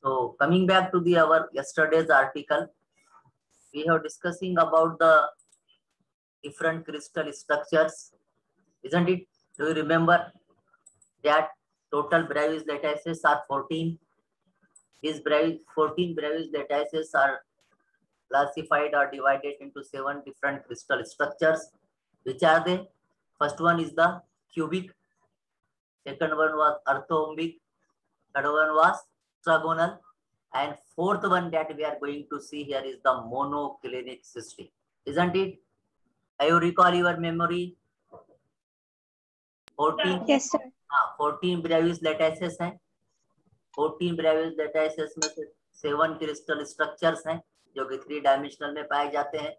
So coming back to our yesterday's article, we have discussing about the different crystal structures, isn't it? Do you remember that total Bravais lattices are 14? These 14 Bravais lattices are classified or divided into 7 different crystal structures. Which are they? First one is the cubic, second one was orthorhombic, third one was tetragonal, and fourth one that we are going to see here is the monoclinic system, isn't it? I you recall your memory? 14. Yes, sir. 14 Bravais lattices हैं. 14 Bravais lattices में से 7 crystal structures हैं जो कि 3 dimensional में पाए जाते हैं.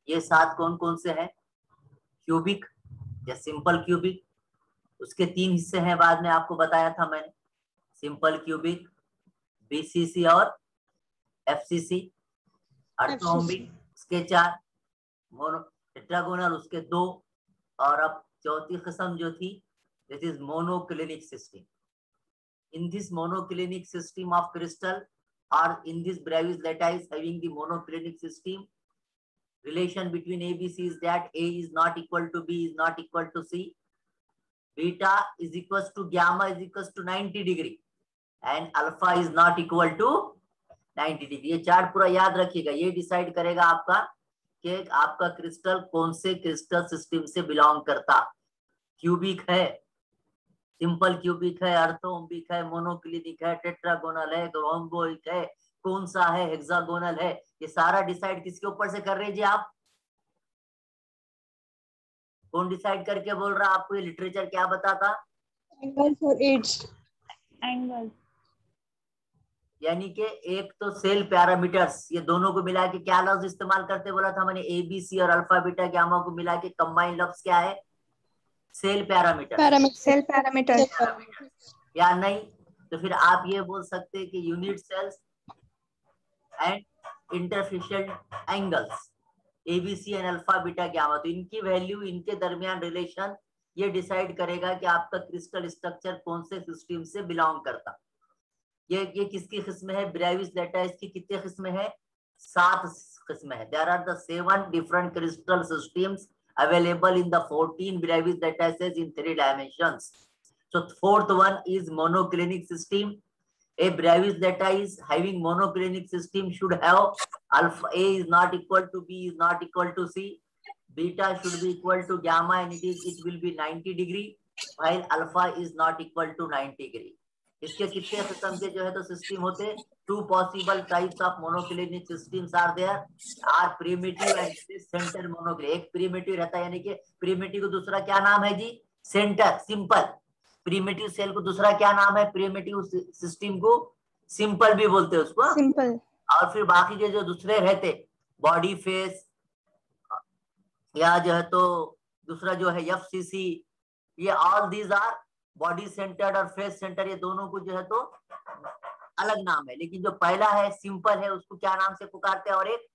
ये 7 कौन कौन से हैं? क्यूबिक या सिंपल क्यूबिक, उसके 3 हिस्से हैं, बाद में आपको बताया था मैंने. सिंपल क्यूबिक, बीसीसी और एफसीसी. ऑर्थोम्बिक उसके 4, टेट्रागोनल उसके 2, और अब चौथी किस्म जो थी, this is monoclinic system. In this monoclinic system of crystal, or in this Bravais lattice having the monoclinic system, relation between ABC is that A is not equal to B is not equal to C. Beta is equals to gamma is equals to 90 degree, and alpha is not equal to 90 degree. ये chart पूरा याद रखिएगा. ये decide करेगा आपका कि आपका crystal कौन से क्रिस्टल सिस्टम से बिलोंग करता. क्यूबिक है, सिंपल क्यूबिक है, ऑर्थोम्बिक है, मोनोक्लिनिक है, टेट्रागोनल है, रोम्बोइक है, कौन सा है, हेक्सागोनल है. ये सारा डिसाइड किसके ऊपर से कर रहे जी आप? कौन डिसाइड करके बोल रहा? आपको ये लिटरेचर क्या बताता? एंगल्स और एड्स. एंगल यानी कि एक तो सेल पैरामीटर्स, ये दोनों को मिला के क्या लफ्ज इस्तेमाल करते बोला था मैंने? एबीसी और अल्फा बीटा गामा को मिला के कंबाइन लफ्ज क्या है? Cell parameter. सेल पैरामीटर या नहीं? तो फिर आप ये बोल सकते हैं कि unit cells and interfacial angles, ABC and alpha beta gamma. तो इनकी वैल्यू, इनके दरमियान रिलेशन ये डिसाइड करेगा कि आपका क्रिस्टल स्ट्रक्चर कौन से सिस्टम से बिलोंग करता. ये किसकी किस्म है? ब्रेविस lattice की कितने किस्म है? 7 किस्म है. There are the 7 different crystal systems available in the 14 Bravais lattices in 3 dimensions. So fourth one is monoclinic system. A Bravais lattice having monoclinic system should have alpha A is not equal to B is not equal to C. Beta should be equal to gamma and it will be 90 degree, while alpha is not equal to 90 degree. इसके कितने किस्म के जो है तो system होते? 2 possible types of monoclinic systems are there. are primitive and center monoclinic. एक primitive रहता है, यानी कि primitive को दूसरा क्या नाम है जी? सेंटर. सिंपल प्रीमिटिव सेल को दूसरा क्या नाम है? प्रीमिटिव सिस्टम को सिंपल भी बोलते हैं उसको. सिंपल. और फिर बाकी के जो दूसरे रहते, बॉडी फेस या जो है तो दूसरा जो है एफसीसी, ये all these our body centred और फेस सेंटर. ये दोनों को जो है तो अलग नाम है, लेकिन जो पहला है सिंपल है उसको क्या नाम से पुकारते हैं? और एक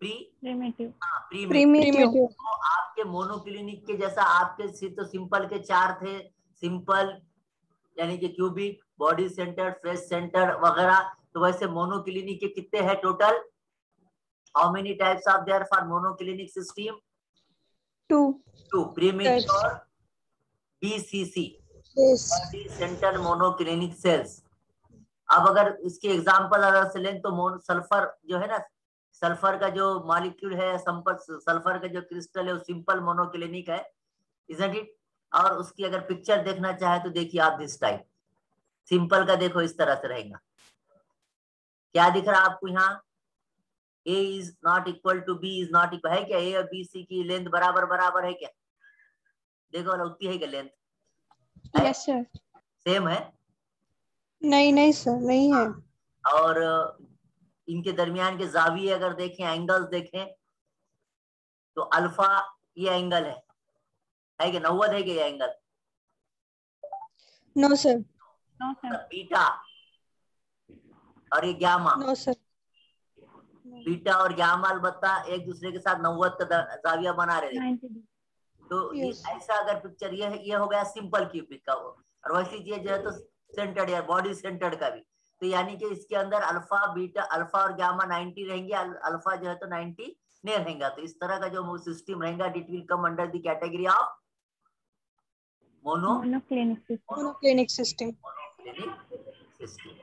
प्रीमिटिव. तो आपके मोनोक्लिनिक के जैसा आपके तो सिंपल के 4 थे. सिंपल यानी कि cubic, body centre, face centre वगैरह. तो वैसे मोनोक्लिनिक के कितने हैं total? How many types of there for monoclinic system? 2 primitive और BCC, body centre monoclinic cells. अब अगर इसके एग्जांपल अगर से लें तो सल्फर जो है ना, सल्फर का जो मॉलिक्यूल है, सल्फर का जो क्रिस्टल है वो सिंपल मोनोक्लिनिक है, इजंट इट? और उसकी अगर पिक्चर देखना चाहे तो देखिए आप दिस टाइप. सिंपल का देखो इस तरह से रहेगा. क्या दिख रहा है आपको यहाँ? A is not equal to B is not equal है क्या? A और B C की लेंथ बराबर है क्या? देखो वाला उतनी है क्या लेंथ? Yes sir. सेम है? नहीं सर, नहीं है. और इनके दरमियान के जाविये अगर देखें, एंगल्स देखें, तो अल्फा ये एंगल है कि 90 है कि ये एंगल? No sir. बीटा और ये गामा. No sir. बीटा और गामा अलबत्ता एक दूसरे के साथ 90 का जाविया बना रहे हैं. तो ऐसा अगर पिक्चर ये हो गया सिंपल क्यूबिक का. और वैसी चीज जो है तो सेंटर्ड या बॉडी सेंटर्ड का भी। तो यानी कि इसके अंदर अल्फा बीटा अल्फा और गामा 90 रहेंगे, अल्फा जो है तो 90 नहीं रहेगा। तो इस तरह का जो सिस्टम रहेगा it will come under the category of monoclinic system.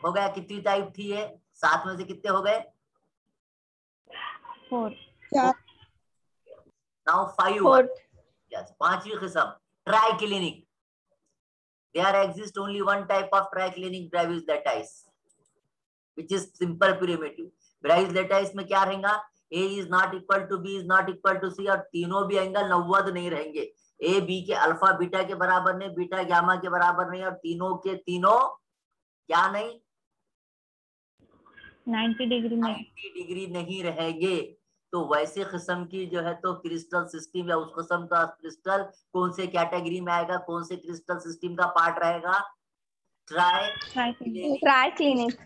हो गया। कितनी टाइप थी ये? 7 में से कितने हो गए? 4। नाउ 5 यस, 5वीं किस्म triclinic. There exists only one type of triclinic Bravais lattice, which is simple primitive. Bravais lattice में क्या रहेगा? A is not equal to B is not equal to C, और तीनों भी एंगल 90 नहीं रहेंगे। A B के अल्फा बीटा के बराबर नहीं, बीटा गामा के बराबर नहीं, और तीनों के तीनों क्या नहीं, 90 डिग्री नहीं रहेंगे। तो वैसे किस्म की जो है तो क्रिस्टल सिस्टम या उस किस्म का क्रिस्टल कौन से कैटेगरी में आएगा, कौन से क्रिस्टल सिस्टम का पार्ट रहेगा? Triclinic,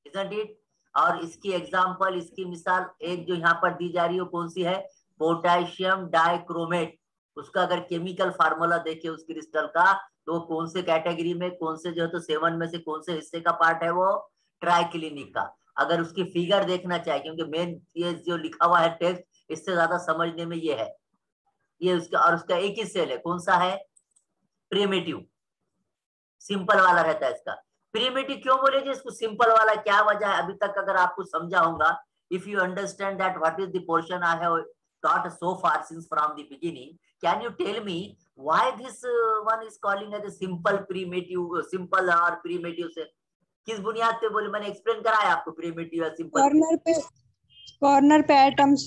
isn't it? और इसकी एग्जांपल, इसकी मिसाल एक जो यहाँ पर दी जा रही है कौन सी है? Potassium dichromate. उसका अगर केमिकल फार्मूला देखे उस क्रिस्टल का, तो कौन से कैटेगरी में, कौन से जो है तो 7 में से कौन से हिस्से का पार्ट है वो? ट्राइक्लिनिक का। अगर उसकी फिगर देखना चाहिए, क्योंकि मेन ये जो लिखा हुआ है टेक्स्ट, इससे ज्यादा समझने में ये है। ये उसका, और उसका एक ही सेल है, कौन सा है? प्रिमिटिव, सिंपल वाला रहता है इसका। प्रिमिटिव क्यों बोले जी इसको सिंपल वाला? क्या वजह है? अभी तक अगर आपको समझा होगा, if you understand that what is the portion I have taught so far since from the beginning, can you tell me why this one is calling as a simple primitive, simple or primitive से किस बुनियाद पे बोले? मैंने explain कराया आपको primitive या simple. Corner पे एटम्स।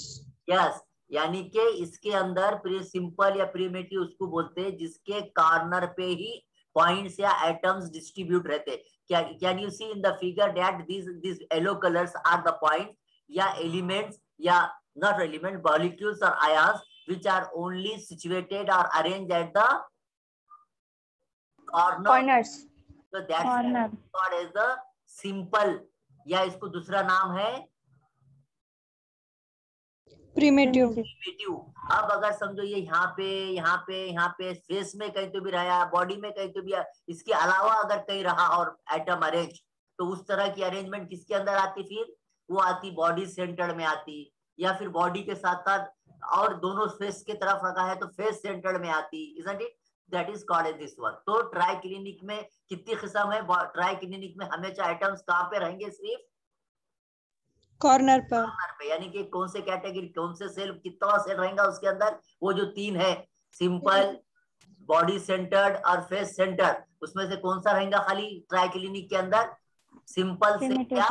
यस, यानी कि इसके अंदर सिंपल या प्रिमिटिव उसको बोलते हैं जिसके कॉर्नर पे ही पॉइंट्स या एटम्स डिस्ट्रीब्यूट रहते हैं। क्या can you see in the figure that this yellow colours are the point या एलिमेंट्स, या नॉट एलिमेंट, मॉलिक्यूल्स और ions which are only situated और arranged at the corners. So that's called as the simple, या इसको दूसरा नाम है primitive. अब अगर समझो ये यहाँ पे यहाँ पे यहाँ पे फेस में कहीं तो भी रहा, बॉडी में कहीं तो भी, इसके अलावा अगर कहीं रहा और एटम अरेंज, तो उस तरह की अरेंजमेंट किसके अंदर आती? फिर वो आती बॉडी सेंटर में आती, या फिर बॉडी के साथ साथ और दोनों फेस के तरफ रखा है तो फेस सेंटर में आती। Isn't it? That is called as this one. तो ट्राइक्लिनिक में कितनी किस्म है? ट्राइक्लिनिक में हमेशा आइटम्स कहाँ पे रहेंगे? सिर्फ कॉर्नर पर। यानी कि कौन से कैटेगरी, कौन से सेल, कितना सेल रहेगा उसके अंदर? वो जो 3 है, सिंपल, बॉडी सेंटर्ड और फेस सेंटर्ड, उसमें से कौन सा रहेगा खाली ट्राइक्लिनिक के अंदर? सिंपल से क्या?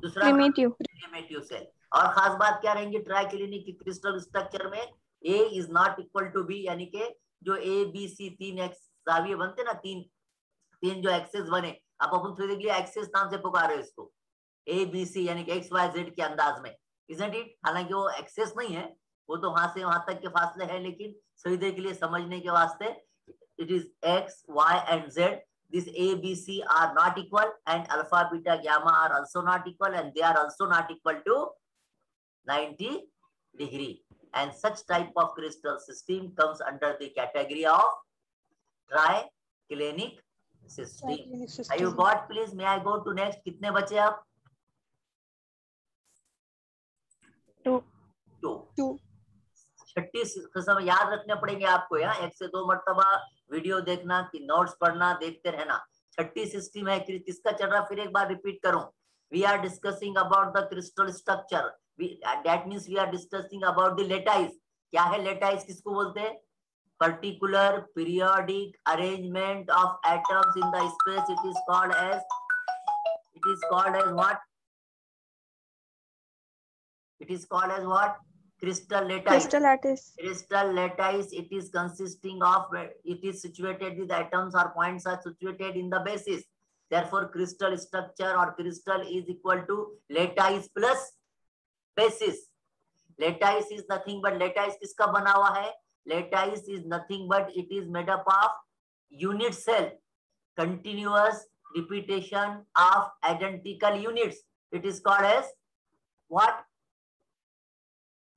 दूसरा प्रिमिटिव सेल। और खास बात क्या रहेंगी ट्राइक्लिनिक की क्रिस्टल स्ट्रक्चर में? A is not equal to B, यानी कि जो ए बी सी 3 एक्स जाविये बनते ना, तीन जो एक्सेस बने, आप अपन थोड़ी देर के लिए एक्सेस नाम से पुकार रहे हो इसको, ए बी सी यानी कि एक्स वाई जेड के अंदाज में। Isn't it? हालांकि वो एक्सेस नहीं है, वो तो वहां से वहां तक के फासले है, लेकिन थोड़ी देर के लिए समझने के वास्ते it is X Y and Z. This A, B, C are not equal, and alpha, beta, gamma are also not equal, and they are also not equal to 90 degree. And such type of crystal system comes under the category of triclinic system. Have you got? Please, may I go to next? कितने बचे आप? 2. 36 किस्म याद रखने पड़ेंगे आपको। यहाँ 1 से 2 मरतबा वीडियो देखना, कि नोट्स पढ़ना, देखते रहना। 36 सिस्टम है, किसका चल रहा? फिर एक बार रिपीट करूं। We are discussing about the crystal structure, that means we are discussing about the lattice. क्या है लेटाइस? किसको बोलते हैं? Particular periodic arrangement of atoms in the space. It is called as what? It is called as what? Crystal lattice. Crystal lattice. It is consisting of, it is situated, the atoms or points are situated in the basis. Therefore, crystal structure or crystal is equal to lattice plus basis. Lattice is nothing but, lattice किसका बना हुआ है? Lattice is nothing but it is made up of unit cell, continuous repetition of identical units. It is called as what?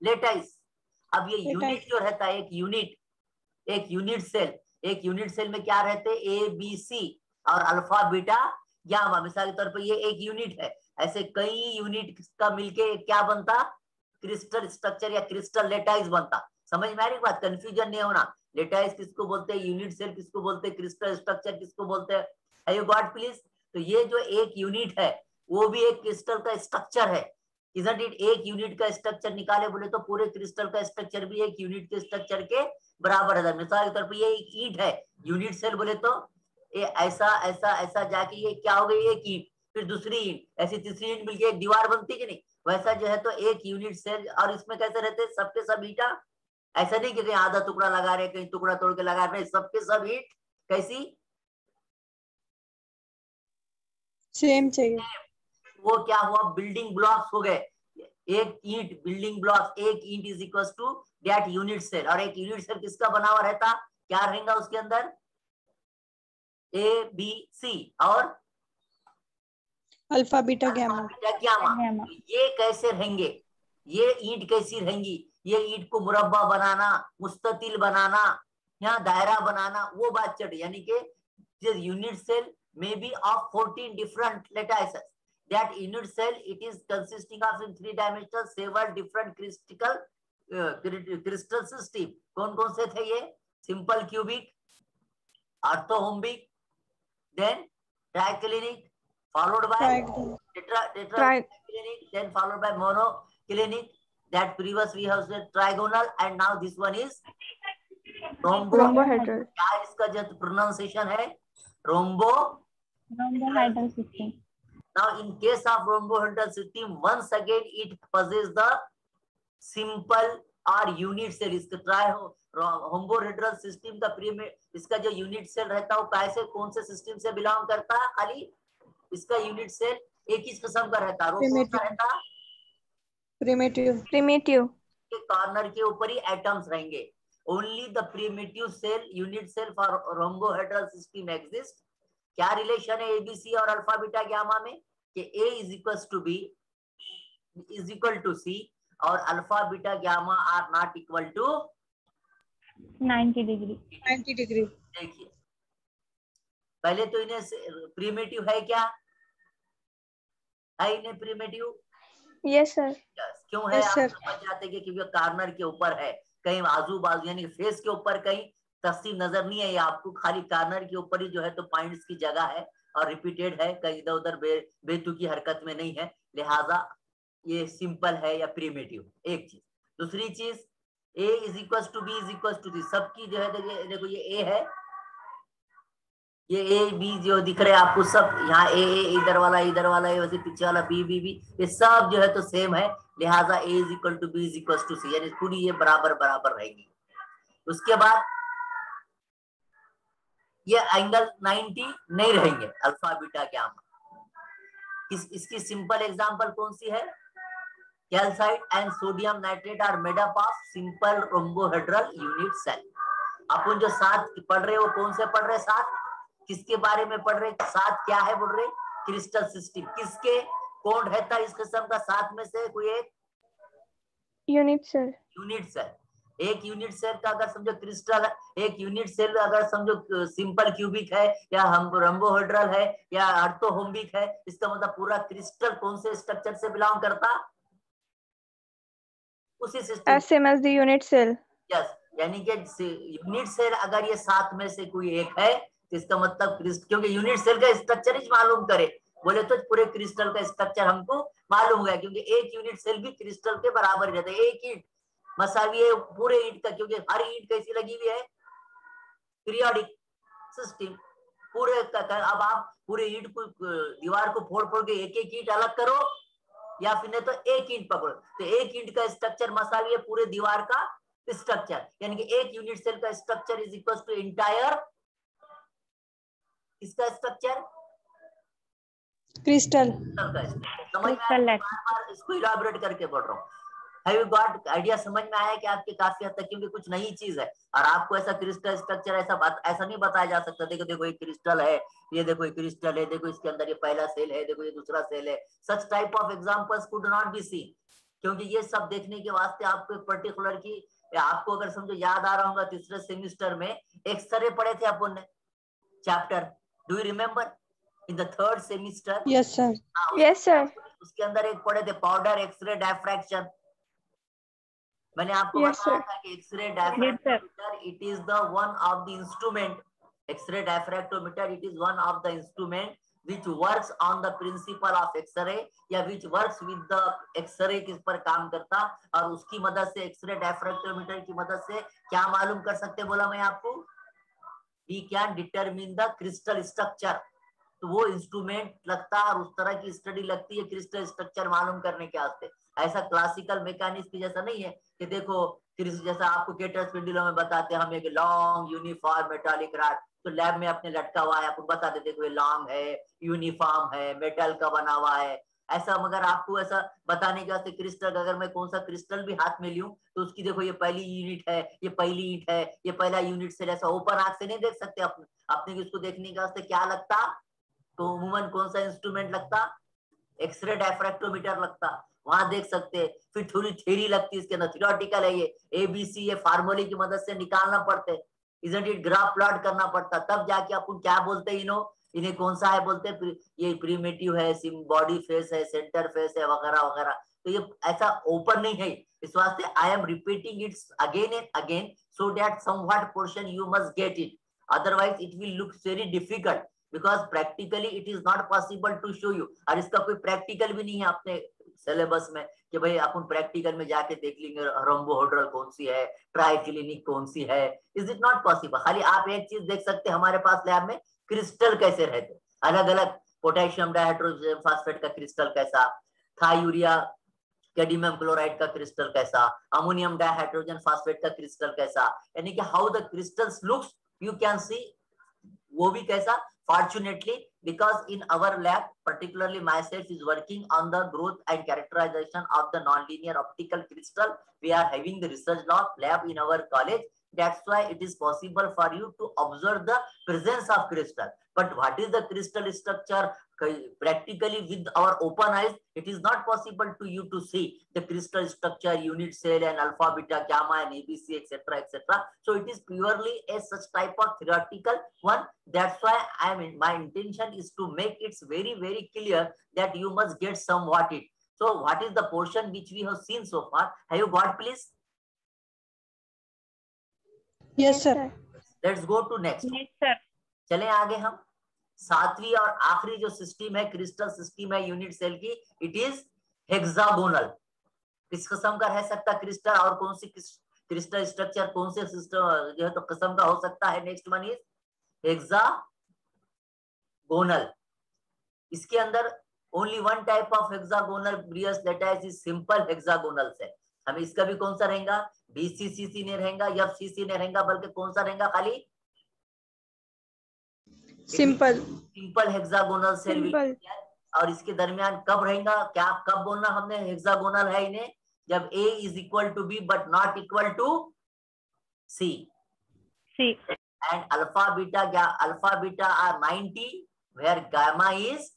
Lattice. अब ये unit जो रहता है, एक यूनिट सेल में क्या रहते हैं? ए बी सी, और अल्फा बीटा गामा। मिसाल के तौर पर ये एक यूनिट है, ऐसे कई यूनिट का मिलके क्या बनता, क्रिस्टल स्ट्रक्चर या क्रिस्टल लेटाइस बनता। समझ में आ रही बात, कंफ्यूजन नहीं होना। लेटाइस किसको बोलते हैं, यूनिट सेल किसको बोलते हैं, क्रिस्टल स्ट्रक्चर किसको बोलते हैं, यू गॉट प्लीज। तो ये जो एक यूनिट है वो भी एक क्रिस्टल का स्ट्रक्चर है, इजंट इट। एक यूनिट का स्ट्रक्चर निकाले बोले तो पूरे क्रिस्टल का स्ट्रक्चर भी एक यूनिट के स्ट्रक्चर के बराबर है। मिसाल के तौर पर ये एक ईंट है, यूनिट सेल बोले तो ये ऐसा ऐसा ऐसा जाके ये क्या हो गई, एक ईंट, फिर दूसरी ईंट, ऐसी तीसरी ईंट मिलके एक दीवार बनती कि नहीं, वैसा जो है तो एक यूनिट सेल। और इसमें कैसे रहते हैं, सबके सब ईंटा, ऐसा नहीं कि कहीं आधा टुकड़ा लगा रहे कहीं टुकड़ा तोड़ के लगा रहे, सबके सब ईंट कैसी सेम चाहिए। वो क्या हुआ, बिल्डिंग ब्लॉक्स हो गए। एक ईंट बिल्डिंग ब्लॉक, एक ईंट is equal to that unit cell. और एक यूनिट सेल किसका बना हुआ रहता, क्या रहेगा उसके अंदर, ए बी सी और अल्फा बीटा गैमा। गामा। ये कैसे रहेंगे, ये ईंट कैसी रहेंगी, ये ईंट को मुरब्बा बनाना, मुस्ततिल बनाना, यहाँ दायरा बनाना, वो बात चढ़, यानी कि unit cell may be of 14 different lattices. That unit cell, it is consisting of in 3-dimensional several different crystal system. कौन कौन से थे ये, simple cubic, orthorhombic, then triclinic, followed by tetraclinic, then followed by monoclinic. That previous we have said trigonal, and now this one is rhombohedral. क्या इसका जो pronunciation है, rhombohedral system. Now in case of rhombohedral system, once again it possesses the simple or unit cell. इसका try rhombohedral system का इसका जो unit cell रहता है वो कैसे, कौन से सिस्टम से बिलोंग करता है, खाली इसका यूनिट सेल एक ही किस्म का रहता है, वो कौन सा रहता, प्रिमिटिव। के कॉर्नर के ऊपर ही एटम्स रहेंगे। Only the primitive cell, unit cell for rhombohedral system exist। क्या रिलेशन है एबीसी और अल्फा बीटा गामा में, कि A is equal to B is equal to C और alpha beta gamma are not equal to 90 degree. देखिए पहले तो इन्हें प्रिमिटिव है, क्या है इन्हें प्रिमिटिव, यस सर। क्यों है, आप समझ जाते कि क्योंकि कॉर्नर के ऊपर है, कहीं आजू बाजू यानी फेस के ऊपर कहीं तस्वीर नजर नहीं है, आपको खाली कॉर्नर के ऊपर ही जो है तो पॉइंट्स की जगह है और रिपीटेड है, कहीं इधर उधर बेतुकी हरकत में नहीं है, लिहाजा ये सिंपल है या प्रिमिटिव, एक चीज। दूसरी चीज, A is equal to B is equal to C, सबकी जो है देखो ये ए है, ये ए बी जो दिख रहे हैं आपको सब, यहाँ ए इधर वाला ए, वैसे पीछे वाला बी बी बी, ये सब जो है तो सेम है, लिहाजा A is equal to B is equal to C, यानी पूरी ये बराबर बराबर रहेगी। उसके बाद ये एंगल 90 नहीं रहेंगे अल्फा बीटा गामा। इसकी सिंपल एग्जांपल कौन सी है, calcite and sodium nitrate are made up of simple rhombohedral unit cell. अपन जो साथ पढ़ रहे हो कौन से पढ़ रहे, साथ किसके बारे में पढ़ रहे, साथ क्या है बोल रहे, क्रिस्टल सिस्टम, किसके कौन रहता है इस किस्म का, साथ में से कोई एक यूनिट सेल। एक यूनिट सेल का अगर समझो क्रिस्टल, एक यूनिट सेल अगर समझो सिंपल क्यूबिक है या हम रोम्बोहेड्रल है या ऑर्थोहोम्बिक है, इसका मतलब पूरा क्रिस्टल कौन से स्ट्रक्चर से बिलोंग करता, उसी system, same as the unit cell. Yes, यानी कि यूनिट सेल अगर ये साथ में से कोई एक है तो इसका मतलब क्योंकि यूनिट सेल का स्ट्रक्चर ही मालूम करे बोले तो पूरे क्रिस्टल का स्ट्रक्चर हमको मालूम है, क्योंकि एक यूनिट सेल भी क्रिस्टल के बराबर रहता है, एक ईंट मसावी है पूरे ईंट का, क्योंकि हर ईंट कैसी लगी हुई है, पीरियोडिक सिस्टम पूरे का। अब आप पूरे ईंट को दीवार को फोड़ फोड़ के एक एक ईंट अलग करो या फिर नहीं तो एक ईंट पकड़ो, तो एक ईंट का स्ट्रक्चर मसावी है पूरे दीवार का स्ट्रक्चर, यानी कि एक यूनिट सेल का structure is equal to entire इसका स्ट्रक्चर क्रिस्टल। समझ में आया, बार इसको इलाबोरेट करके बोल रहा हूँ। हैव यू गॉट आइडिया, समझ में आया कि आपके काफी हद तक, क्योंकि कुछ नई चीज है और आपको ऐसा क्रिस्टल स्ट्रक्चर ऐसा नहीं बताया जा सकता, देखो देखो एक क्रिस्टल है, ये देखो एक क्रिस्टल है, देखो इसके अंदर ये पहला सेल है, देखो ये दूसरा सेल है, such type of examples could not be seen, क्योंकि ये सब देखने के वास्ते आपको एक पर्टिकुलर की, आपको अगर समझो याद आ रहा होगा तीसरे सेमिस्टर में एक्सरे पढ़े थे अपन ने chapter, do you remember in the third semester? Yes sir. Yes sir. उसके अंदर एक पढ़े थे पाउडर एक्सरे डायफ्रैक्शन। मैंने आपको Yes, बताया sir. था कि x ray Yes, diffractometer it is the one of the instrument, x ray diffractometer it is one of the instrument which works on the principle of X-ray या which works with the X-ray किस पर काम करता, और उसकी मदद से एक्सरे डायफ्रैक्टोमीटर की मदद से क्या मालूम कर सकते बोला मैं आपको, we can determine the crystal structure। तो वो इंस्ट्रूमेंट लगता है और उस तरह की स्टडी लगती है क्रिस्टल स्ट्रक्चर मालूम करने के वास्ते। ऐसा क्लासिकल मैकेनिक्स जैसा नहीं है कि देखो जैसा आपको केटर स्पिंडलों में बताते हैं हम एक लॉन्ग यूनिफॉर्म मेटालिक रॉड, तो लैब में अपने लटका हुआ है, आपको बताते देखो ये लॉन्ग है, यूनिफॉर्म है, मेटल का बना हुआ है। ऐसा मगर आपको ऐसा बताने के वास्ते क्रिस्टल, अगर मैं कौन सा क्रिस्टल भी हाथ में लूं तो उसकी देखो ये पहली यूनिट है, ये पहली ईंट है, ये पहला यूनिट से, ऐसा ओपन आंख से नहीं देख सकते अपने उसको देखने के वास्ते क्या लगता, तो उमूमन कौन सा इंस्ट्रूमेंट लगता, एक्सरे डायफ्रैक्टोमीटर लगता, वहां देख सकते। फिर थोड़ी थ्योरी लगती है इसके अंदर, थ्योरेटिकल है ये, एबीसी ये फार्मूले की मदद से निकालना पड़ते, इजंट इट, ग्राफ प्लॉट करना पड़ता, तब जाके अपन क्या बोलते हैं इन्हें कौन सा है बोलते हैं, ये प्रीमेटिव है, बॉडी फेस है, सेंटर फेस है, वगैरह वगैरह। तो ये ऐसा ओपन नहीं है, इस वास्ते I am repeating it again and again so that somewhat portion you must get it, otherwise it will look very difficult because practically it is not possible to show you। और इसका कोई practical भी नहीं है अपने syllabus में कि भाई अपन प्रैक्टिकल में जाके देख लेंगे रोम्बोहेड्रल कौन सी है, ट्राई क्लिनिक कौन सी है, इज इट नॉट पॉसिबल। खाली आप एक चीज देख सकते हैं हमारे पास लैब में क्रिस्टल कैसे रहते, अलग अलग पोटेशियम डाइहाइड्रोजन फास्फेट का क्रिस्टल कैसा, थायूरिया कैडमियम क्लोराइड का क्रिस्टल कैसा, अमोनियम डाइहाइड्रोजन फास्फेट का क्रिस्टल कैसा, यानी कि how the crystals looks you can see, वो भी कैसा। Fortunately, because in our lab, particularly myself is working on the growth and characterization of the nonlinear optical crystal, we are having the research lab in our college, that's why it is possible for you to observe the presence of crystal। But what is the crystal structure practically with our open eyes, it is not possible to you to see the crystal structure, unit cell and alpha beta gamma and abc etc etc, so it is purely a such type of theoretical one। That's why my intention is to make it very clear that you must get somewhat it। So what is the portion which we have seen so far, have you got please? Yes sir. Let's go to next। Yes, sir. चले आगे हम, सातवीं और आखिरी जो system है crystal system है unit cell की, इट इज हेक्सागोनल। किस किस्म का रह सकता क्रिस्टल और कौन सी क्रिस्टल स्ट्रक्चर कौन से सिस्टम जो है तो किस्म का हो सकता है, नेक्स्ट वन इज हेक्सागोनल। इसके अंदर only one type of hexagonal Bravais lattice is simple hexagonal cell. हमें इसका भी कौन सा रहेगा, बीसीसीसी नहीं रहेगा, एफसीसी नहीं रहेगा, बल्कि कौन सा रहेगा, खाली सिंपल हेक्सागोनल सेल। और इसके दरमियान कब रहेगा, क्या कब बोलना हमने हेक्सागोनल है इन्हें, जब A is equal to B but not equal to C and alpha beta are 90 where gamma is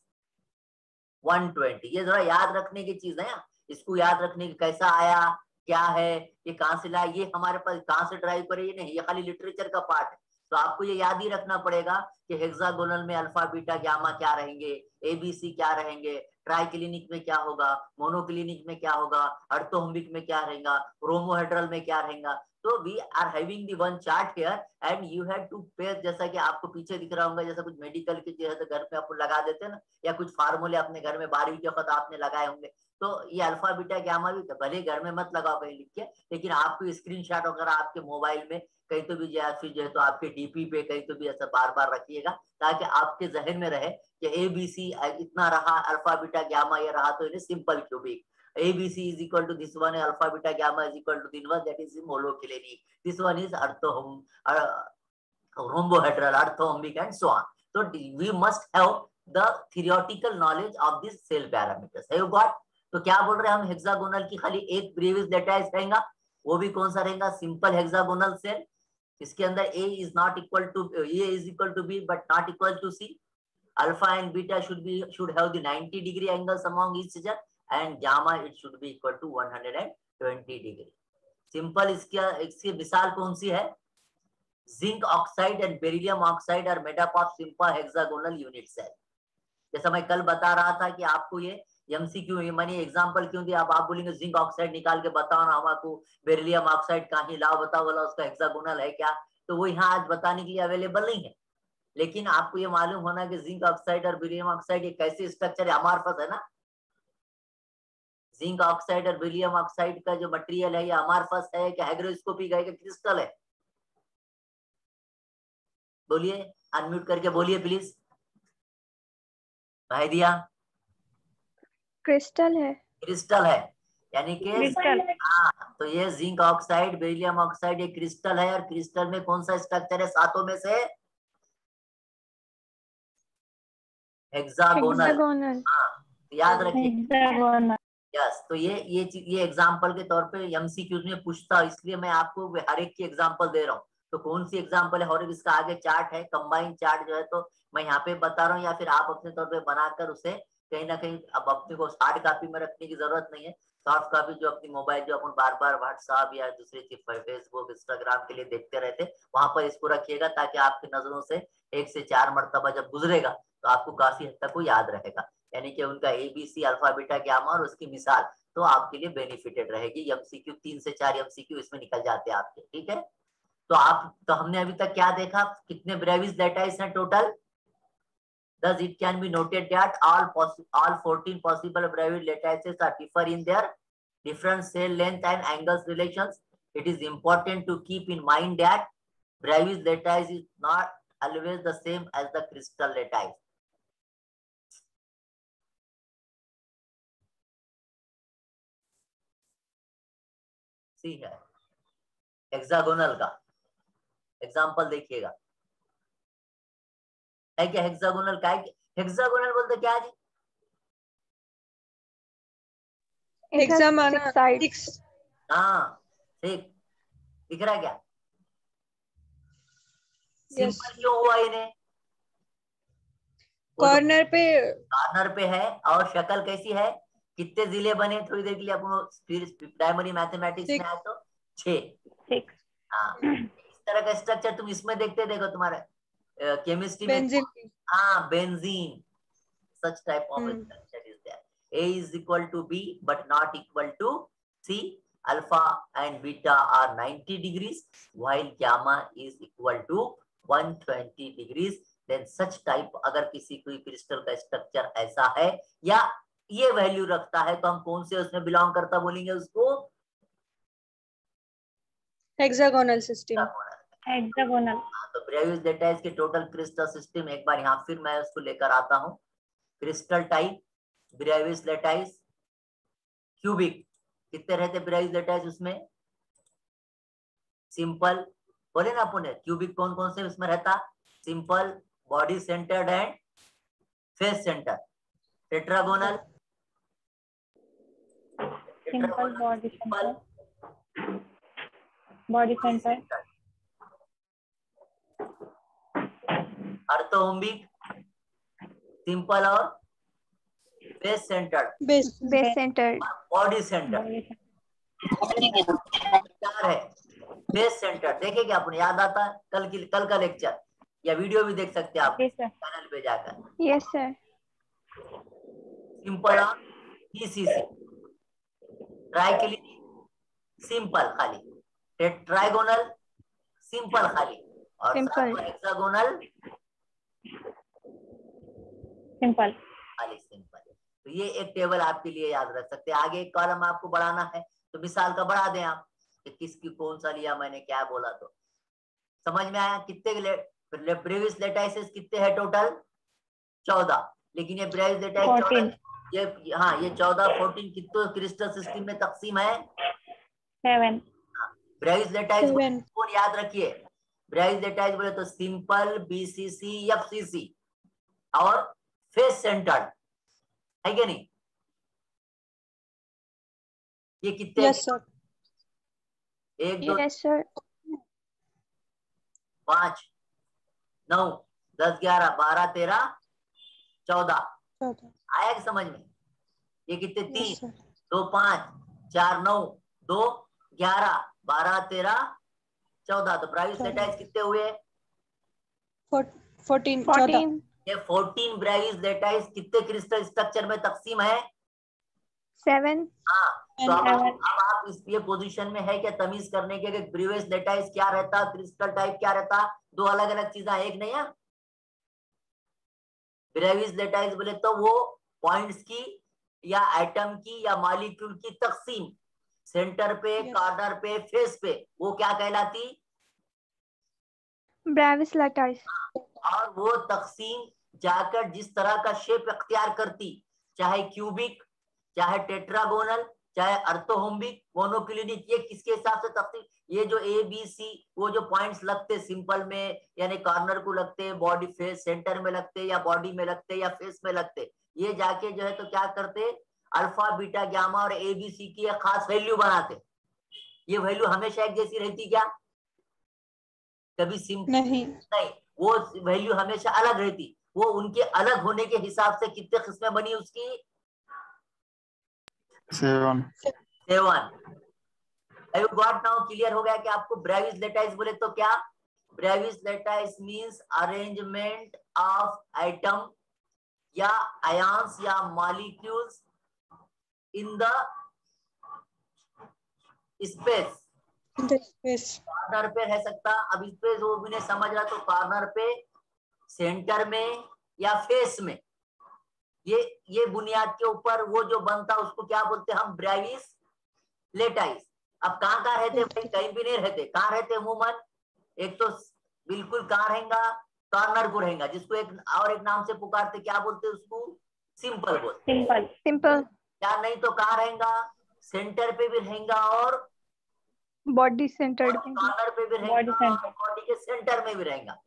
120। ये जरा याद रखने की चीज है, इसको याद रखने की कैसा आया क्या है, ये कहां से लाया, ये हमारे पास कहां से ड्राइव करे, ये नहीं, ये खाली लिटरेचर का पार्ट है। तो आपको ये याद ही रखना पड़ेगा कि हेक्सागोनल में अल्फा बीटा गामा क्या रहेंगे, एबीसी क्या रहेंगे, ट्राइक्लिनिक में क्या होगा, मोनोक्लिनिक में क्या होगा, अर्थोम्बिक में क्या रहेगा, रोमोहेड्रल में क्या रहेगा। तो we are having the one chart here and you have to pay, जैसा कि आपको पीछे दिख रहा होगा, जैसा कुछ मेडिकल के जो है तो घर पे अपन लगा देते हैं ना, या कुछ फार्मूले अपने घर में 12वीं के वक्त आपने लगाए होंगे, तो ये अल्फा बीटा गामा भी भले घर में मत लगाओ कहीं लिख के, लेकिन आपको स्क्रीनशॉट वगैरह आपके मोबाइल में कहीं तो भी जो है तो आपके डीपी पे कहीं तो भी ऐसा बार बार रखिएगा, ताकि आपके जहन में रहे कि एबीसी इतना रहा, अल्फा बीटा गामा ये रहा, तो इन्हें simple cubic ABC is equal to this one, alpha beta gamma is equal to this one, that is monoclinic, this one is rhombohedral, orthorhombic and so on। So we must have the theoretical knowledge of these cell parameters, have you got? तो क्या बोल रहे हैं हम, hexagonal की खाली एक Brevis lattice रहेगा, वो भी कौन सा रहेगा, सिंपल हेक्सागोनल सेल। इसके अंदर A is not equal to A is equal to B but not equal to C, alpha and beta should have the 90-degree angles among each other and gamma it should be equal to 120 degree। Simple इसकी मिसाल कौन सी है, zinc oxide and beryllium oxide are made up of simple hexagonal unit cell. जैसा मैं कल बता रहा था कि आपको ये एमसीक्यू मैंने एग्जांपल क्यों दिया, अब आप बोलेंगे जिंक ऑक्साइड निकाल के बताओ ना हमको, बेरिलियम ऑक्साइड कहीं लाओ बताओ, बोला उसका हेक्सागोनल है क्या, तो वो यहाँ आज बताने के लिए अवेलेबल नहीं है। लेकिन आपको ये मालूम होना कि जिंक ऑक्साइड और बेरिलियम ऑक्साइड ये कैसे स्ट्रक्चर है, अमार्फस है ना। जिंक ऑक्साइड और बेरिलियम ऑक्साइड का जो मटेरियल है ये अमार्फस है कि हाइग्रोस्कोपिक है कि क्रिस्टल है? बोलिए, अनम्यूट करके बोलिए प्लीज। भाई दिया, क्रिस्टल है। क्रिस्टल है, यानी कि क्रिस्टल। हाँ, तो ये जिंक ऑक्साइड बेरिलियम ऑक्साइड ये क्रिस्टल है, और क्रिस्टल में कौन सा स्ट्रक्चर है सातों में से? हेक्सागोनल। हेक्सागोनल। हाँ, याद रखिए। हेक्सागोनल। यस, तो ये एग्जांपल के तौर पे एमसीक्यूज में पूछता, इसलिए मैं आपको हर एक की एग्जांपल दे रहा हूँ। तो कौन सी एग्जांपल है, और इसका आगे चार्ट है, कंबाइन चार्ट जो है, तो मैं यहाँ पे बता रहा हूँ, या फिर आप अपने तौर पे बनाकर उसे कहीं ना कहीं, अब अपने को हार्ड कॉपी में रखने की जरूरत नहीं है, सॉफ्ट कॉपी जो अपनी मोबाइल जो अपन बार बार व्हाट्सएप या दूसरी चीज फेसबुक इंस्टाग्राम के लिए देखते रहते, वहां पर इसको रखिएगा, ताकि आपकी नजरों से 1 से 4 मरतबा जब गुजरेगा तो आपको काफी हद तक वो याद रहेगा। यानी कि उनका ABC अल्फा बीटा गामा और उसकी मिसाल तो आपके लिए बेनिफिटेड रहेगी। एमसीक्यू 3 से 4 एमसीक्यू इसमें निकल जाते हैं आपके, ठीक है। तो हमने अभी तक क्या देखा, कितने ब्रेविस लेटाइस हैं total? Thus it can be noted that all 14 possible brevis lattices are differ in their different cell length and angles relations. It is important to keep in mind that brevis lattice is not always the same as the crystal lattice. सी है hexagonal का example देखिएगा, है क्या hexagonal का? Hexagonal बोलते क्या जी? Hexa माना 6। हाँ, ठीक दिख रहा है क्या? सिंपल क्यों हुआ इन्हें? कॉर्नर पे, कॉर्नर पे है, और शक्ल कैसी है? कितने जिले बने थोड़ी देर के लिए अपन प्राइमरी मैथमेटिक्स में आए तो 6। हाँ, इस तरह का स्ट्रक्चर तुम इसमें देखते, देखो तुम्हारे केमिस्ट्री में, बेंजीन। हाँ benzene, such type of structure is there. A is equal to B but not equal to C. Alpha and beta are 90 degrees while gamma is equal to 120 degrees. Then such type, अगर किसी कोई crystal का structure ऐसा है या ये value रखता है, तो हम कौन से उसमें बिलोंग करता बोलेंगे उसको? Hexagonal system. हेक्सागोनल। तो ब्रेविस लेटाइस के टोटल क्रिस्टल सिस्टम, एक बार यहाँ फिर मैं उसको लेकर आता हूँ। Crystal type Brevis lattice cubic, कितने रहते ब्रेविस लेटाइस उसमें? सिंपल, बोले ना पुणे, क्यूबिक कौन कौन से उसमें रहता? Simple, body centred and face centre. Tetragonal, simple body centre, body centre. Orthorhombic, simple और face centred, base centre, body centre. चार है फेस सेंटर। देखे क्या अपने याद आता है? कल का लेक्चर या वीडियो भी देख सकते हैं आप चैनल पे जाकर। Yes sir. सिंपल और DCC, ट्राइक्लिनी सिंपल खाली, ट्राइगोनल सिंपल खाली, और हेक्सागोनल सिंपल खाली सिंपल। तो ये एक टेबल आपके लिए याद रख सकते हैं। आगे एक कॉलम आपको बढ़ाना है तो मिसाल का बढ़ा दें आप कि किसकी कौन सा लिया, मैंने क्या बोला, तो समझ में आया? कितने ब्रेविस लेटाइसेस कितने हैं टोटल? 14। लेकिन ये ब्रेविस लेटाइस 14, ये हाँ ये 14 14 कितने क्रिस्टल सिस्टम में तकसीम है? 7। ब्रेविस लेटाइस कौन याद रखिए? ब्रेविस लेटाइस बोले तो सिंपल, BCC, FCC और फेस सेंटर्ड, है क्या नहीं? ये कितने? Yes sir. 1 2 yes sir. 5 9 10 11 12 13 14। आया कि समझ में? ये कितने? 3 2 5 4 9 2 11 12 13 14। तो ब्रेविस लेटाइस कितने हुए? 14 ये 14 ब्रेविस लेटाइस कितने क्रिस्टल स्ट्रक्चर में तकसीम है? 7। हाँ, तो अब Seven. आप इस ये पोजीशन में है क्या तमीज करने के कि ब्रेविस लेटाइस क्या रहता, क्रिस्टल टाइप क्या रहता? दो अलग अलग चीजें, एक नहीं है। ब्रेविस लेटाइस बोले तो वो पॉइंट्स की या एटम की या मॉलिक्यूल की तकसीम, सेंटर पे, कॉर्नर पे, फेस पे, वो क्या कहलाती? Brevis lattice. और वो तकसीम जाकर जिस तरह का शेप अख्तियार करती, चाहे क्यूबिक, चाहे टेट्रागोनल, चाहे अर्थोहोम्बिक, मोनोक्लिनिक, ये किसके हिसाब से तकसीम? ये जो ए बी सी, वो जो पॉइंट्स लगते सिंपल में, यानी कॉर्नर को लगते, बॉडी फेस सेंटर में लगते, या बॉडी में लगते, या फेस में लगते, ये जाके जो है तो क्या करते, अल्फा बीटा गामा और ए बी सी की एक खास वैल्यू बनाते। ये वैल्यू हमेशा एक जैसी रहती क्या? कभी सिंपल नहीं, वो वैल्यू हमेशा अलग रहती। वो उनके अलग होने के हिसाब से कितने किस्में बनी उसकी? 7। Have you got now? Clear हो गया कि आपको ब्रेविस लेटाइस बोले तो क्या? Brevis lattice means arrangement of atom या आयंस या molecules in the space. Corner पे रह सकता, अब इस पे जो भी नहीं समझ रहा तो कॉर्नर पे, सेंटर में, या फेस में, ये बुनियाद के ऊपर वो जो बनता उसको क्या बोलते हैं हम? Brevis lattice. अब कहाँ कहाँ रहते भाई? कहीं भी नहीं रहते। कहाँ रहते अमूमन? एक तो बिल्कुल कहाँ रहेगा? कॉर्नर को रहेगा, जिसको एक और एक नाम से पुकारते, क्या बोलते उसको? सिंपल बोलते। सिंपल। या नहीं तो कहाँ रहेगा? सेंटर पे भी रहेगा और बॉडी सेंटर पे, कॉर्नर पे भी रहेगा, बॉडी के सेंटर में भी रहेगा।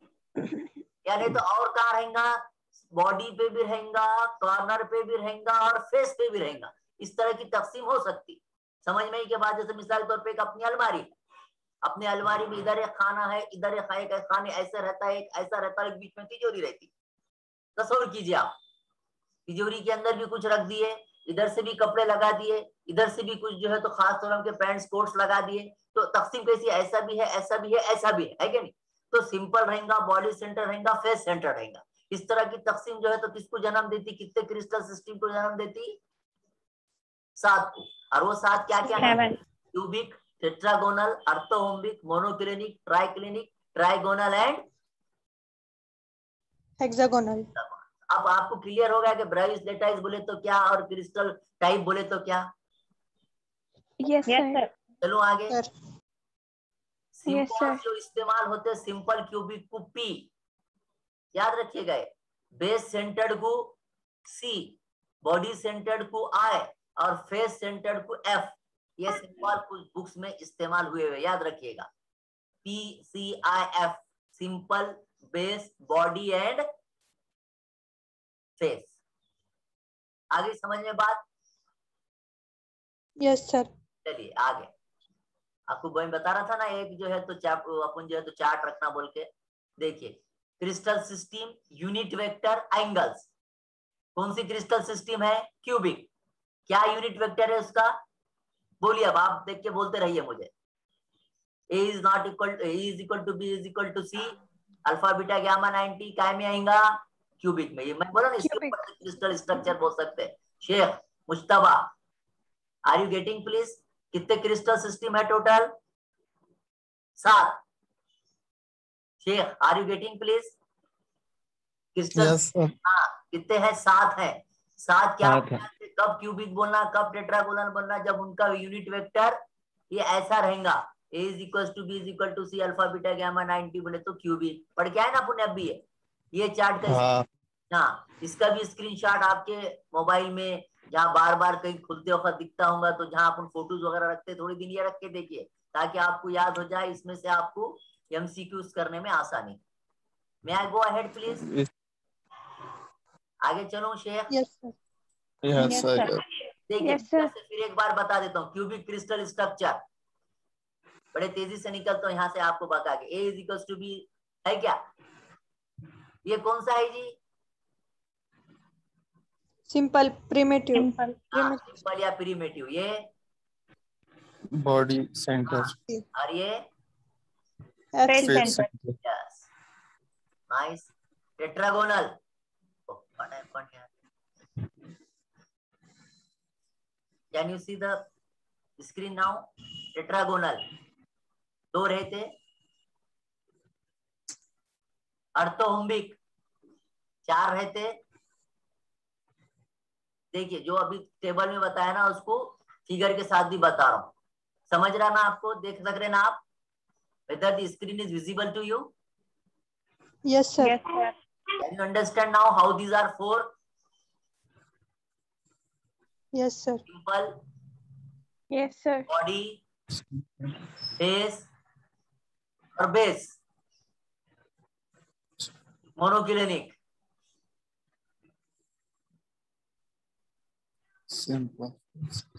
या नहीं तो और कहाँ रहेगा? बॉडी पे भी रहेगा, कॉर्नर पे भी रहेगा और फेस पे भी रहेगा। इस तरह की तकसीम हो सकती। समझ में के बाद जैसे मिसाल के तौर पे एक अपनी अलमारी, अपनी अलमारी में इधर एक खाना है, इधर एक खाने ऐसे रहता है, एक ऐसा रहता है, एक बीच में तिजोरी रहती। तस्वीर कीजिए आप, तिजोरी के अंदर भी कुछ रख दिए, इधर से भी कपड़े लगा दिए, इधर से भी कुछ जो है तो खास तौर के पैंट्स कोट्स लगा दिए। तो तकसीम कैसी? ऐसा भी है, ऐसा भी है, ऐसा भी है क्या नहीं? तो सिंपल रहेगा, बॉडी सेंटर रहेगा, फेस सेंटर रहेगा। इस तरह की तकसीम जो है तो किसको जन्म देती? कितने क्रिस्टल सिस्टम को जन्म देती? 7 को। और वो 7 क्या क्या है? Cubic, tetragonal, orthorhombic, monoclinic, triclinic, trigonal and hexagonal. अब आपको क्लियर हो गया कि ब्रेविस लेटाइस बोले तो क्या और क्रिस्टल टाइप बोले तो क्या? Yes sir. चलो आगे। Simple sir. जो इस्तेमाल होते हैं, सिंपल क्यूबिक को पी याद रखिएगा, बेस सेंटर्ड को सी, बॉडी सेंटर्ड को आई और फेस सेंटर्ड को एफ। ये सिंपल कुछ बुक्स में इस्तेमाल हुए हुए याद रखिएगा। PCIF, simple, base, body and face. आगे समझ में बात? Yes sir. चलिए आगे। आपको मैं बता रहा था ना, एक जो है तो अपन जो है तो चार्ट रखना बोल के। देखिए, crystal system, unit vector, angles. कौन सी क्रिस्टल सिस्टम है? क्यूबिक। क्या यूनिट वेक्टर है उसका? बोलिए, अब आप देख के बोलते रहिए मुझे। A is not equal to, A is equal to B is equal to C, alpha beta gamma 90 काय में आएगा? क्यूबिक में। ये मैं बोला ना, इसके ऊपर क्रिस्टल स्ट्रक्चर बोल सकते हैं। Shaikh Mushtaba, are you getting please? कितने क्रिस्टल सिस्टम है total? 7। Shaikh are you getting please? Crystal हाँ कितने हैं? 7 है। 7 क्या? कब क्यूबिक बोलना, कब टेट्रागोनल बोलना? जब उनका यूनिट वेक्टर ये ऐसा रहेगा, A is equals to B is equal to C, alpha beta gamma 90 बोले तो क्यूबिक। पढ़ के आए ना पुण्य अभी? ये चार्ट का हाँ, इसका भी स्क्रीनशॉट आपके मोबाइल में जहाँ बार बार कहीं खुलते वक्त दिखता होगा, तो जहाँ अपन फोटोज वगैरह रखते थोड़ी दिन ये रख के देखिए, ताकि आपको याद हो जाए। इसमें से आपको MCQs करने में आसानी। मे आई गो अहेड प्लीज? आगे चलो शेख। देखिए फिर एक बार बता देता हूँ क्यूबिक क्रिस्टल स्ट्रक्चर, बड़े तेजी से निकलता हूँ यहाँ से आपको बता के। A is equals to B है क्या? ये कौन सा है जी? Simple, primitive. सिंपल या प्रिमिटिव। ये बॉडी सेंटर और ये Faith F6. center. Yes. Nice. Tetragonal. Oh, what happened here? Can you see the screen now? Tetragonal. 2 रहते, अर्थोहुम्बिक 4 रहते। देखिए जो अभी टेबल में बताया ना उसको फिगर के साथ भी बता रहा हूं, समझ रहा ना? आपको देख सक रहे ना आप? Whether the screen is visible to you? Yes, sir. Yes, sir. Can you understand now how these are 4? Yes, sir. Simple, Yes, sir. body, face और base. Monoclinic. Simple.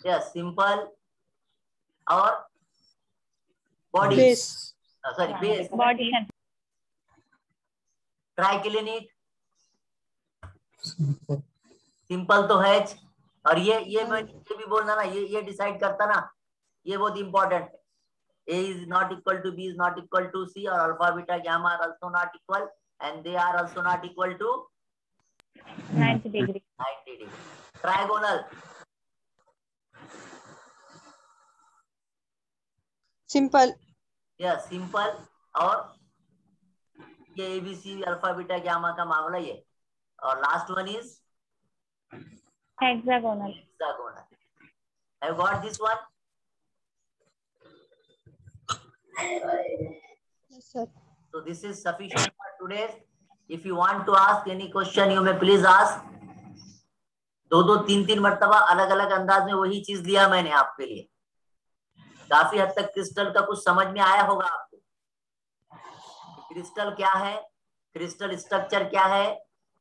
Yes, simple और body. Base. Sorry, base. Body center. Triclinic. Simple. Simple तो है और ये मैं ये भी बोलना ना, ये डिसाइड करता ना, ये बहुत इंपॉर्टेंट है। A is not equal to B is not equal to C और alpha beta gamma are also not equal and they are also not equal to 90 degree. 90 degree. Trigonal. Simple. Yes, simple और ये ABC alpha beta gamma का मामला ये। और last one is Hexagonal. hexagonal. Have got this one? Yes, sir. So this is sufficient for today. If you want to ask any question, you may please ask. 2-2, 3-3 मर्तबा अलग अलग अंदाज में वही चीज दिया मैंने आपके लिए। काफी हद तक क्रिस्टल का कुछ समझ में आया होगा आपको। क्रिस्टल क्या है, क्रिस्टल स्ट्रक्चर क्या है,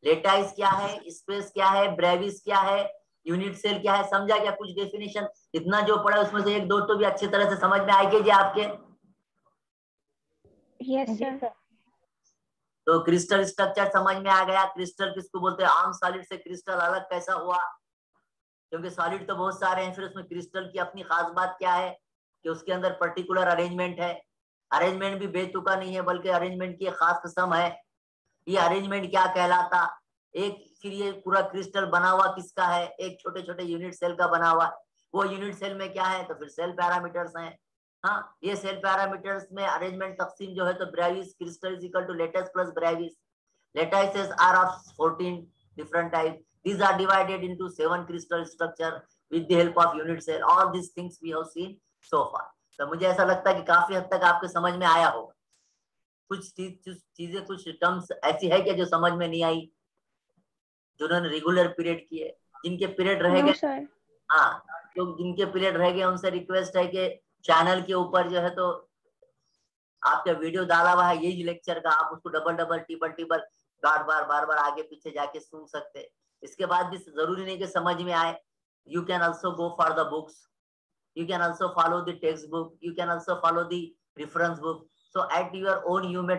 लेटाइस क्या है, स्पेस क्या है, ब्रेविस क्या है, यूनिट सेल क्या है, समझा क्या? कुछ डेफिनेशन इतना जो पढ़ा उसमें से 1-2 तो भी अच्छी तरह से समझ में आएगी जी आपके। Yes, sir. तो क्रिस्टल स्ट्रक्चर समझ में आ गया। क्रिस्टल किसको बोलते हैं? आम सॉलिड से क्रिस्टल अलग कैसा हुआ? क्योंकि सॉलिड तो बहुत सारे हैं, फिर उसमें क्रिस्टल की अपनी खास बात क्या है कि उसके अंदर पर्टिकुलर अरेंजमेंट है। अरेंजमेंट भी बेतुका नहीं है, बल्कि अरेंजमेंट की खास किस्म है। ये अरेंजमेंट क्या कहलाता? एक फिर ये पूरा क्रिस्टल बना हुआ किसका है? एक छोटे छोटे यूनिट सेल का बना हुआ। वो यूनिट सेल में क्या है? तो फिर सेल पैरामीटर्स हैं। हाँ, ये सेल पैरामीटर्स में अरेंजमेंट तकसीम जो है तो Bravais crystal is equal to lattice plus Bravais. Lattices are of 14 different type. These are divided into 7 crystal structure with the help of unit cell. All these things we have seen so far. तो मुझे ऐसा लगता है कि काफी हद तक आपके समझ में आया होगा। कुछ चीजें कुछ टर्म्स ऐसी है क्या जो समझ में नहीं आई, जिन्होंने रेगुलर पीरियड किए, जिनके पीरियड रह No, गए? sir. हाँ, तो जिनके पीरियड रह गए उनसे रिक्वेस्ट है कि चैनल के ऊपर जो है तो आपका वीडियो डाला हुआ है यही लेक्चर का, आप उसको डबल ट्रिपल बार बार आगे पीछे जाके सुन सकते। इसके बाद भी जरूरी नहीं कि समझ में आए। You can also go for the books, you can also follow the textbook, you can also follow the reference book, so at your own you may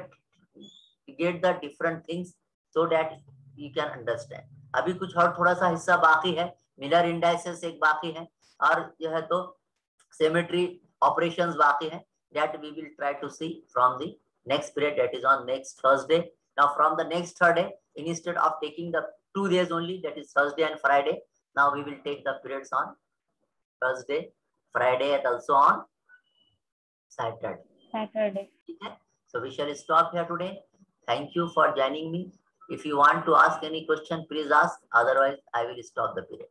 get the different things so that you can understand. अभी कुछ और थोड़ा सा हिस्सा बाकी है, Miller indices एक बाकी है और जो है तो सिमेट्री ऑपरेशंस बाकी है। that we will try to see from the next period, that is on next Thursday. Now from the next Thursday, instead of taking the 2 days only, that is Thursday and Friday, now we will take the periods on Thursday, Friday and also on Saturday. Okay? So we shall stop here today. Thank you for joining me. If you want to ask any question, please ask. Otherwise, I will stop the period.